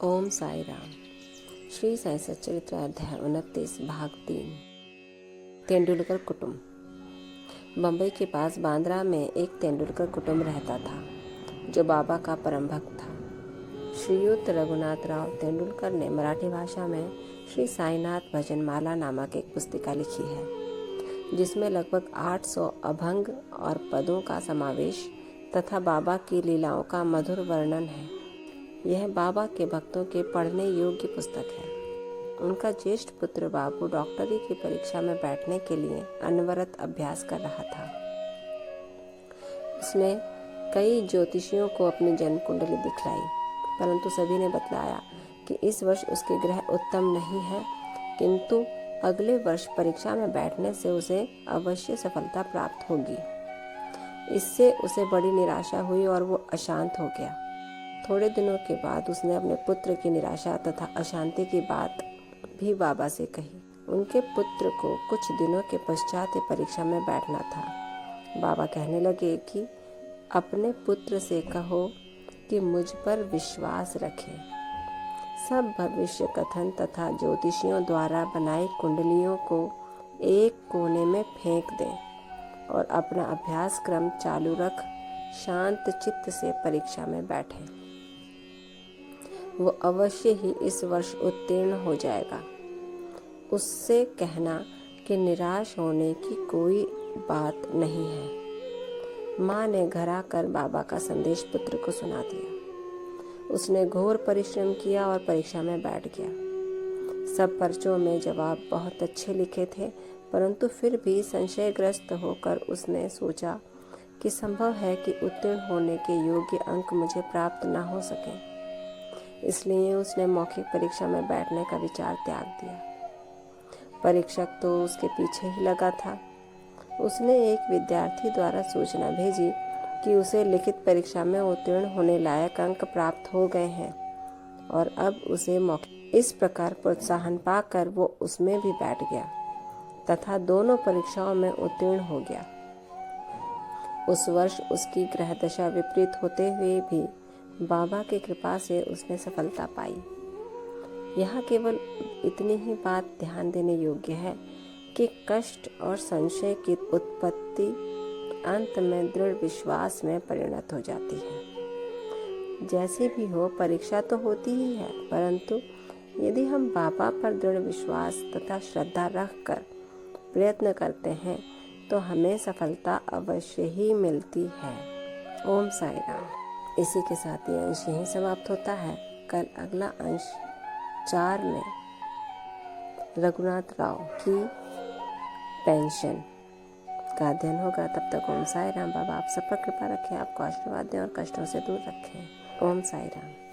ओम साई राम। श्री साई सच्चरित्र अध्याय 29 भाग 3। तेंदुलकर कुटुंब। बम्बई के पास बांद्रा में एक तेंदुलकर कुटुंब रहता था जो बाबा का परम भक्त था। श्रीयुत रघुनाथ राव तेंदुलकर ने मराठी भाषा में श्री साईनाथ भजन माला नामक एक पुस्तिका लिखी है जिसमें लगभग 800 अभंग और पदों का समावेश तथा बाबा की लीलाओं का मधुर वर्णन है। यह बाबा के भक्तों के पढ़ने योग्य पुस्तक है। उनका ज्येष्ठ पुत्र बाबू डॉक्टरी की परीक्षा में बैठने के लिए अनवरत अभ्यास कर रहा था। उसने कई ज्योतिषियों को अपनी जन्म कुंडली दिखलाई, परंतु सभी ने बतलाया कि इस वर्ष उसके ग्रह उत्तम नहीं है, किंतु अगले वर्ष परीक्षा में बैठने से उसे अवश्य सफलता प्राप्त होगी। इससे उसे बड़ी निराशा हुई और वो अशांत हो गया। थोड़े दिनों के बाद उसने अपने पुत्र की निराशा तथा अशांति की बात भी बाबा से कही। उनके पुत्र को कुछ दिनों के पश्चात परीक्षा में बैठना था। बाबा कहने लगे कि अपने पुत्र से कहो कि मुझ पर विश्वास रखे। सब भविष्य कथन तथा ज्योतिषियों द्वारा बनाई कुंडलियों को एक कोने में फेंक दें और अपना अभ्यास क्रम चालू रख शांत चित्त से परीक्षा में बैठे। वो अवश्य ही इस वर्ष उत्तीर्ण हो जाएगा। उससे कहना कि निराश होने की कोई बात नहीं है। माँ ने घर आकर बाबा का संदेश पुत्र को सुना दिया। उसने घोर परिश्रम किया और परीक्षा में बैठ गया। सब पर्चों में जवाब बहुत अच्छे लिखे थे, परंतु फिर भी संशयग्रस्त होकर उसने सोचा कि संभव है कि उत्तीर्ण होने के योग्य अंक मुझे प्राप्त न हो सके। इसलिए उसने मौखिक परीक्षा में बैठने का विचार त्याग दिया। परीक्षक तो उसके पीछे ही लगा था। उसने एक विद्यार्थी द्वारा सूचना भेजी कि उसे लिखित परीक्षा में उत्तीर्ण होने लायक अंक प्राप्त हो गए हैं और अब उसे मौखिक इस प्रकार प्रोत्साहन पाकर वो उसमें भी बैठ गया तथा दोनों परीक्षाओं में उत्तीर्ण हो गया। उस वर्ष उसकी ग्रह दशा विपरीत होते हुए भी बाबा की कृपा से उसने सफलता पाई। यहाँ केवल इतनी ही बात ध्यान देने योग्य है कि कष्ट और संशय की उत्पत्ति अंत में दृढ़ विश्वास में परिणत हो जाती है। जैसे भी हो, परीक्षा तो होती ही है, परंतु यदि हम बाबा पर दृढ़ विश्वास तथा श्रद्धा रखकर प्रयत्न करते हैं तो हमें सफलता अवश्य ही मिलती है। ओम साई राम। इसी के साथ ये अंश यहीं समाप्त होता है। कल अगला अंश 4 में रघुनाथ राव की पेंशन का अध्ययन होगा। तब तक ओम साई राम। बाबा आप सब पर कृपा रखें, आपको आशीर्वाद दें और कष्टों से दूर रखें। ओम साई राम।